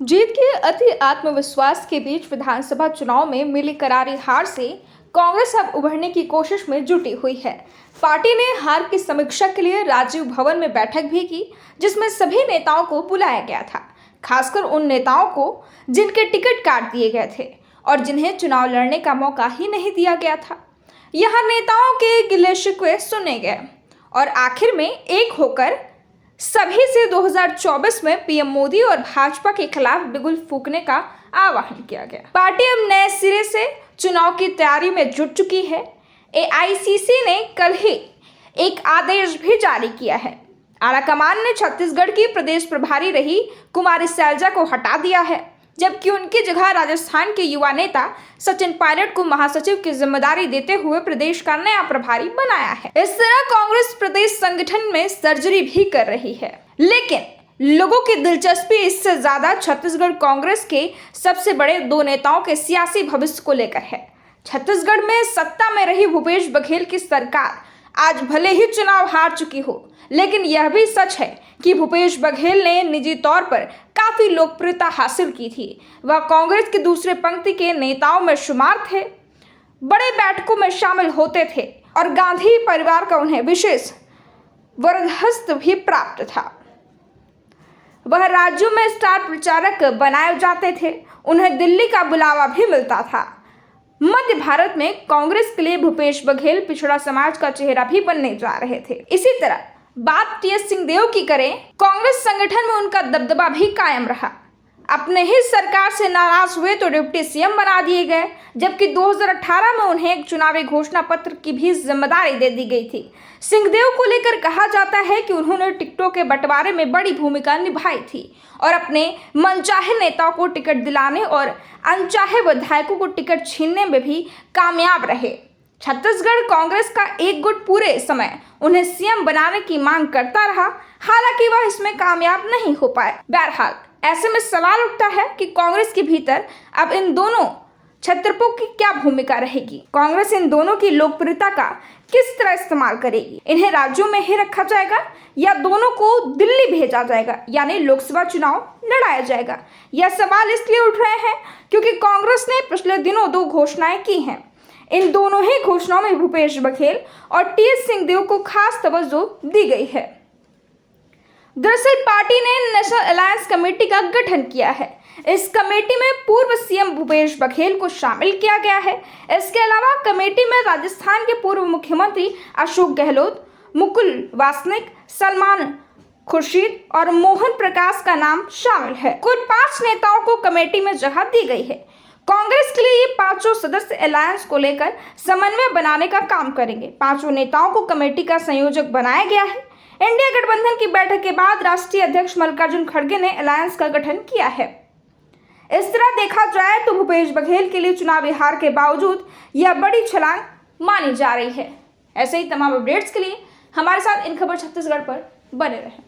जीत के अति आत्मविश्वास के बीच विधानसभा चुनाव में मिली करारी हार से कांग्रेस अब उभरने की कोशिश में जुटी हुई है। पार्टी ने हार की समीक्षा के लिए राजीव भवन में बैठक भी की, जिसमें सभी नेताओं को बुलाया गया था, खासकर उन नेताओं को जिनके टिकट काट दिए गए थे और जिन्हें चुनाव लड़ने का मौका ही नहीं दिया गया था। यहाँ नेताओं के गिले शिकवे सुने गए और आखिर में एक होकर सभी से 2024 में पीएम मोदी और भाजपा के खिलाफ बिगुल फूंकने का आह्वान किया गया। पार्टी अब नए सिरे से चुनाव की तैयारी में जुट चुकी है। एआईसीसी ने कल ही एक आदेश भी जारी किया है। आलाकमान ने छत्तीसगढ़ की प्रदेश प्रभारी रही कुमारी सैलजा को हटा दिया है, जबकि उनकी जगह राजस्थान के युवा नेता सचिन पायलट को महासचिव की जिम्मेदारी देते हुए प्रदेश का नया प्रभारी बनाया है। इस तरह कांग्रेस प्रदेश संगठन में सर्जरी भी कर रही है, लेकिन लोगों की दिलचस्पी इससे ज्यादा छत्तीसगढ़ कांग्रेस के सबसे बड़े दो नेताओं के सियासी भविष्य को लेकर है। छत्तीसगढ़ में सत्ता में रही भूपेश बघेल की सरकार आज भले ही चुनाव हार चुकी हो, लेकिन यह भी सच है कि भूपेश बघेल ने निजी तौर पर काफी लोकप्रियता हासिल की थी। वह कांग्रेस की दूसरे पंक्ति के नेताओं में शुमार थे, बड़े बैठकों में शामिल होते थे और गांधी परिवार का उन्हें विशेष वरदहस्त भी प्राप्त था। वह राज्यों में स्टार प्रचारक बनाए जाते थे, उन्हें दिल्ली का बुलावा भी मिलता था। मध्य भारत में कांग्रेस के लिए भूपेश बघेल पिछड़ा समाज का चेहरा भी बनने जा रहे थे। इसी तरह बात टीएस सिंहदेव की करें, कांग्रेस संगठन में उनका दबदबा भी कायम रहा। अपने ही सरकार से नाराज हुए तो डिप्टी सीएम बना दिए गए, जबकि 2018 में उन्हें एक चुनावी घोषणा पत्र की भी जिम्मेदारी दे दी गई थी। सिंहदेव को लेकर कहा जाता है कि उन्होंने टिकटों के बंटवारे में बड़ी भूमिका निभाई थी और अपने मनचाहे नेताओं को टिकट दिलाने और अनचाहे विधायकों को टिकट छीनने में भी कामयाब रहे। छत्तीसगढ़ कांग्रेस का एक गुट पूरे समय उन्हें सीएम बनाने की मांग करता रहा, हालांकि वह इसमें कामयाब नहीं हो पाए। बहरहाल ऐसे में सवाल उठता है कि कांग्रेस के भीतर अब इन दोनों छत्रपों की क्या भूमिका रहेगी। कांग्रेस इन दोनों की लोकप्रियता का किस तरह इस्तेमाल करेगी। इन्हें राज्यों में ही रखा जाएगा या दोनों को दिल्ली भेजा जाएगा, यानी लोकसभा चुनाव लड़ाया जाएगा। यह सवाल इसलिए उठ रहे हैं क्योंकि कांग्रेस ने पिछले दिनों दो घोषणाएं की हैं। इन दोनों ही घोषणाओं में भूपेश बघेल और टीएस सिंहदेव को खास तवज्जो दी गई है। दरअसल पार्टी ने नेशनल अलायंस कमेटी का गठन किया है। इस कमेटी में पूर्व सीएम भूपेश बघेल को शामिल किया गया है। इसके अलावा कमेटी में राजस्थान के पूर्व मुख्यमंत्री अशोक गहलोत, मुकुल वासनिक, सलमान खुर्शीद और मोहन प्रकाश का नाम शामिल है। कुल 5 नेताओं को कमेटी में जगह दी गई है। कांग्रेस के लिए ये 5 सदस्य अलायंस को लेकर समन्वय बनाने का काम करेंगे। 5 नेताओं को कमेटी का संयोजक बनाया गया है। इंडिया गठबंधन की बैठक के बाद राष्ट्रीय अध्यक्ष मल्लिकार्जुन खड़गे ने अलायंस का गठन किया है। इस तरह देखा जाए तो भूपेश बघेल के लिए चुनावी हार के बावजूद यह बड़ी छलांग मानी जा रही है। ऐसे ही तमाम अपडेट्स के लिए हमारे साथ इन खबर छत्तीसगढ़ पर बने रहें।